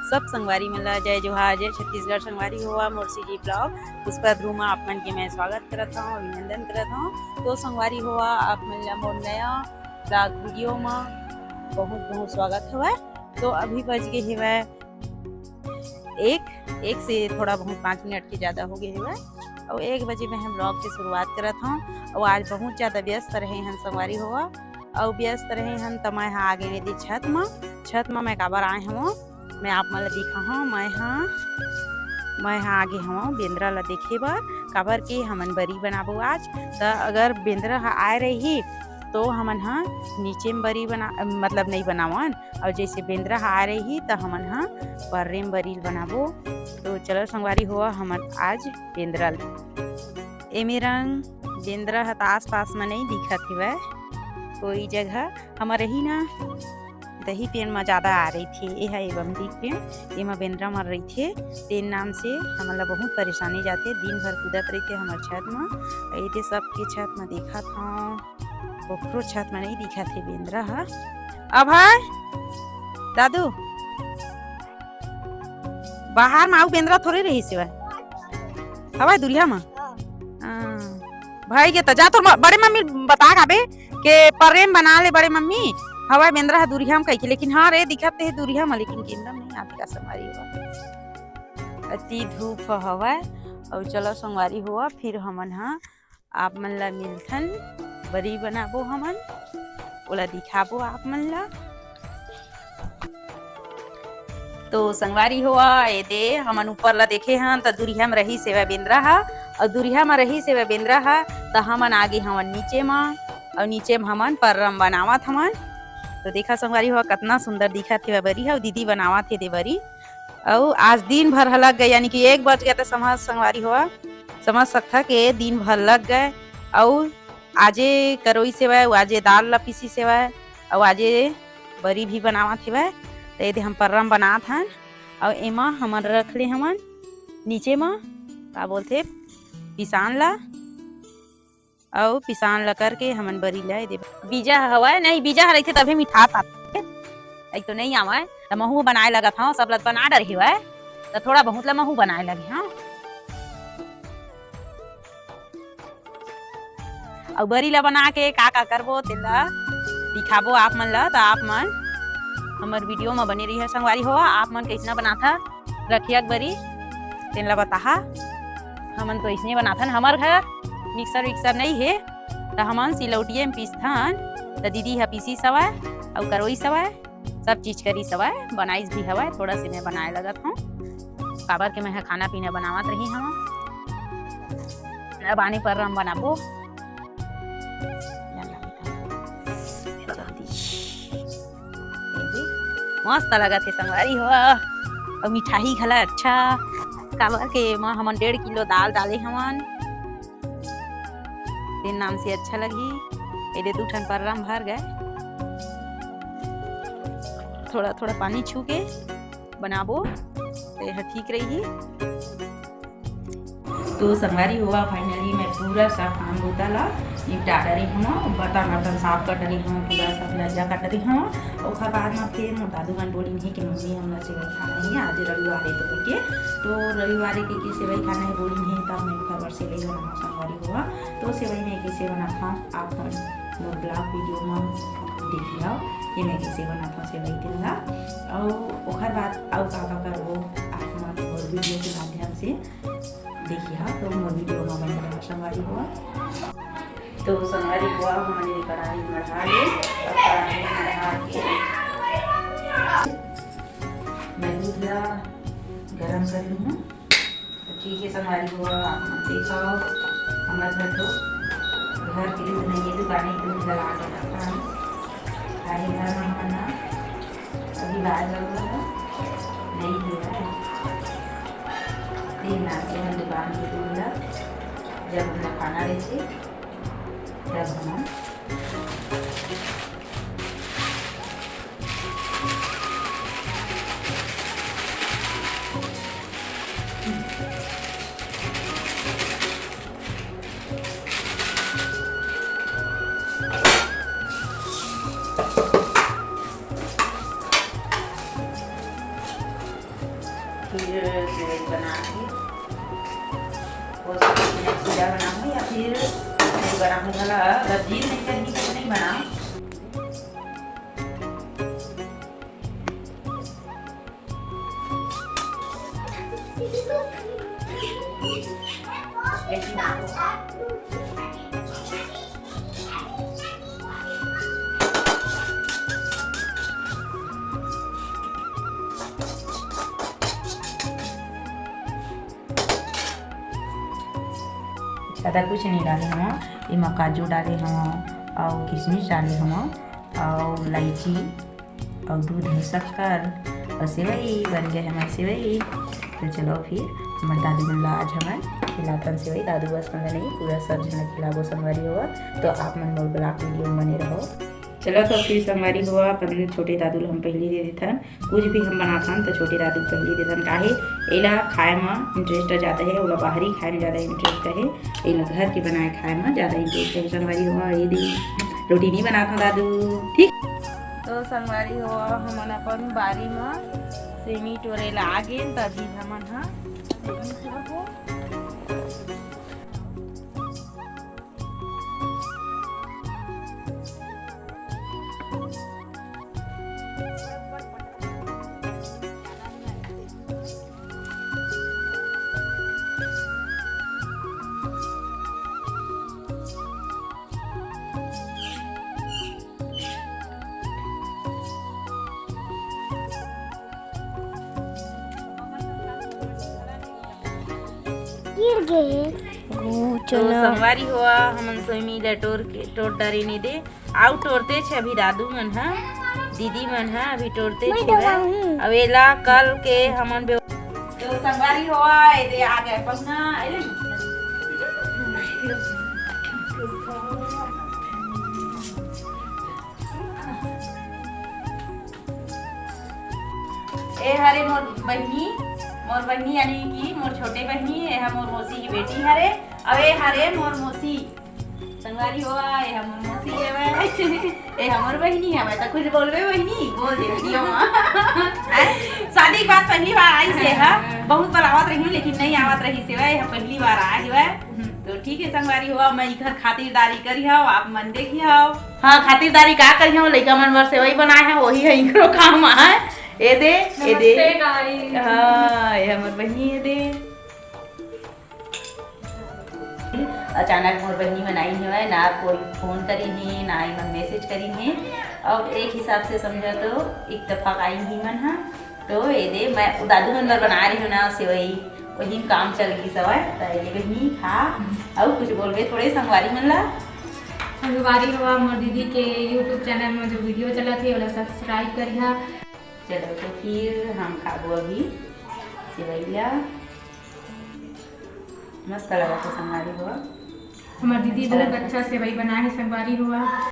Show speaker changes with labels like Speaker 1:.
Speaker 1: सब संगवारी मन ला जय जोहार, जय छत्तीसगढ़। संगवारी हुआ मोरसी जी ब्लॉग पुष्पा ध्रुव में आप मन के मैं स्वागत करता हूँ, अभिनंदन करता हूँ। तो संगवारी हुआ आप मन ला मोर नया ब्लॉग वीडियो में बहुत बहुत स्वागत हुआ। तो अभी बज गए हुआ एक से थोड़ा बहुत 5 मिनट के ज़्यादा हो गए हुआ और 1 बजे में हम ब्लॉग की शुरुआत करत हूँ। और आज बहुत ज़्यादा व्यस्त रहे हैं संगवारी हुआ और व्यस्त रहे हैं तो मैं हाँ आगे दी छत में मैं काबर आए हूँ, मैं आप मन ला दिखा हूँ। मैं हाँ आगे हूँ बेंद्रा ला देखे बर, काबर के हमन बरी बनाबो आज। तो अगर बेंद्रा आए रही तो हमन हाँ नीचे में बरी बना मतलब नहीं बनावन, और जैसे बेंद्रा आ रही तो हमन हाँ पर्रे में बरी बनाबो। तो चलो संगवारी हुआ हमन आज बेंद्रा एमे रंग बेंद्रा हत आस पास में नहीं दिखत है, कोई जगह हमारे ही ना दही पेड़ में ज़्यादा आ रही थी। यह एवं दिख पेड़ एमा बेंद्रा मर रही थे, तेन नाम से हमला बहुत परेशानी जाते। दिन भर कूदत रही थे हमारे छत में, ये सबके छत में देखा था, ओकरो छत में नहीं दिखा थे बेंद्रा हा। अब है दादू बाहर में आऊ बेंद्रा थोड़े रही सिवा हवा दुरिया में भाई के तजा तो बड़े मम्मी बता गाबे के प्रेम बना ले बड़े मम्मी हवा बेंद्रा दुरिया में कही, लेकिन हाँ रे दिखत है दुरिया में, लेकिन केंद्र नहीं आती का संगवारी हुआ अति धूप हवा। और चलो संगवारी हुआ फिर हमन हाँ आप मन ला मिलथन बरी बनाबो, हमन ओला दिखाबो आप मन ला। तो संगवारी हुआ ये दे हमन ऊपर ला देखे हैं तो दुरिया में रही सेवा बेंद्रा हा, और दुरिया में रही सेवा बेंद्रा हा तो हमन आगे हमन नीचे में, और नीचे में हमन पररम बनावत हमन। तो देखा संगवारी हुआ कितना सुंदर दिखा थे बरी और दीदी बनावा थे दे बरी। और आज दिन भर लग गए, यानी कि 1 बज गया तो समझ संगवारी हुआ समझ सकता कि दिन भर लग गए। और आजे करोई सेवा आजे दाल ला पीसी सेवा और आजे बरी भी बनावा थे। तो ये हम पररम बनात हन और एमा हमन रख ले हमन नीचे में का बोलते पिसान ला, और पिसान ला करके हमन बरी ला दे बीजा हवा नहीं बीजा रहते तभी मिठा पाते तो नहीं आवा तो महू बनाए लगा था सब लत बना डर हुआ तो थोड़ा बहुत ला महू बनाए लगे। हाँ और बरी ला बना के का करबो तेला दिखाबो आप मन ला। तो आप मन हमार वीडियो में बनी रही है संगवारी हुआ, आप मन कैसना बना था रखिया बरी तेन ला बताहा। हमन तो इसने बना था, हमार घर मिक्सर नहीं है तो हमन सिलौटिए में पीसथन। तो दीदी है पीसी सवाए और करोई सवाए सब चीज करी सवाए बनाइस भी हवा। थोड़ा से मैं बनाए लगत हूँ काबर के मैं खाना पीना बनावत रही हम। अब आने पर हम बनाबो मस्त लगा थे संगवारी हुआ। और मिठाई खला अच्छा काबर के माँ हमन 1.5 किलो दाल डाले हमन, तेन नाम से अच्छा लगी। ये 2 ठन पररम भर गए, थोड़ा थोड़ा पानी छू के बनाबो तो यह ठीक रही। तो संगवारी हुआ फाइनली मैं पूरा सा काम होता ला निपटा रही हूँ, बर्तन साफ कर रही हूँ, पूरा सब लज्जा कट रही हूँ। और बाद में फिर दादू मन बोली है कि मम्मी हमरा सेवई खाना है आज रविवार है तो के, तो रविवार के सेवई खाना है बोली है तब मैं खबर सेवई बनाऊँ संगवारी हुआ। तो सेवई में कैसे बनाता आप मोर ब्लॉग वीडियो में देखिए ये मैं कैसे बनाता सेवई तेला। और बाद और का करबो आप मोर वीडियो के माध्यम से देखिए। तो मोर वीडियो में बने रहा संगवारी हुआ। तो संगवारी हुआ हमने कढ़ाई बढ़ा ले और कढ़ाई बढ़ा के मैं दूध ला गरम कर लूँ। तो ठीक है संगवारी हुआ आप देखो हमारे घर तो घर के दूध नहीं है, दुकान दूध लगा के रखा है घर में हमने अभी बाहर लगा नहीं हुआ है तीन नाम से हम दुकान के दूध ला जब हम खाना रहते तब हम सेवई बना के सीधा बनाऊँगी या फिर नहीं बनाऊँगी। भला अगर जीत नहीं करनी तो नहीं बनाऊँ। ज़्यादा कुछ नहीं डाले हम, इमा काजू डाले हम और किशमिश डाले हम और इलायची और दूध है, शक्कर और सेवई बन गए हमारी सेवई। तो चलो फिर हमारे दादी मन आज हमें खिलातन सेवई। दादू बस मन नहीं पूरा सब जन खिलाबो संगवारी हुआ। तो आप मन मोर ब्लॉग वीडियो में बने रहो। चलो तो फिर संगवारी हुआ पहले छोटे दादू हम पहले दे देथन। कुछ भी हम बनाथन तो छोटे दादू पहले देथन। काहे एला खाए में इंटरेस्ट ज़्यादा है, ओला बाहरी खाए में ज़्यादा इंटरेस्ट है, एला घर के बनाए खाए में ज़्यादा इंटरेस्ट है। संगवारी हुआ ये दी रोटी नहीं बनाता दादू, ठीक। तो संगवारी हुआ हमन अपन बारी में सेमी टोरेला आगे तभी हमन हा तो संगवारी हुआ हमन सोमी ला टोर डरे नहीं दे आउ टोरते छे अभी दादू मन हा दीदी मन हा अभी टोरते छे अब एला कल के हमन तो संगवारी हुआ ए आ गए पन्ना एले ए हरे मोर बहनी यानी कि मोर छोटे बहनी है, मोर मौसी की बेटी हरे। अब ए हरे मोर मौसी संगवारी हुआ ए मोर मौसी है ए हमर बहनी है। मैं तो कुछ बोलबे बहनी बोल दे वीडियो में। शादी के बाद पहली बार आई से है, बहुत बार आवत रही हूँ लेकिन नहीं आवत रही से है, पहली बार आई है। तो ठीक है संगवारी हुआ मैं इधर खातिरदारी करी हूँ, आप मन देखी हो। हाँ खातिरदारी का करी हूँ, लइका मन बर सेवई बनाए है वही है इकरो काम है। ए दे हाँ ये हमर बहनी है दे। अचानक मोर बहनी बनाई है ना, कोई फोन करी है ना ही मन मैसेज करी है। अब एक हिसाब से समझो तो इत्तेफाक आई ही मन हा। तो ये दे मैं दादू मन बर बना रही हूँ ना सेवई, वही काम चल गई सवाई। तो ये बहनी खा और कुछ बोलबे थोड़े संगवारी मन ला।
Speaker 2: संगवारी हुआ मोर दीदी के यूट्यूब चैनल में जो वीडियो चला थे ओला सब्सक्राइब करिहा।
Speaker 1: चलो तो फिर हम खाबो अभी सेवैया, मस्त लगा था संगवारी हुआ।
Speaker 2: हमारी दीदी बहुत अच्छा सेवई बनाए है संगवारी हुआ।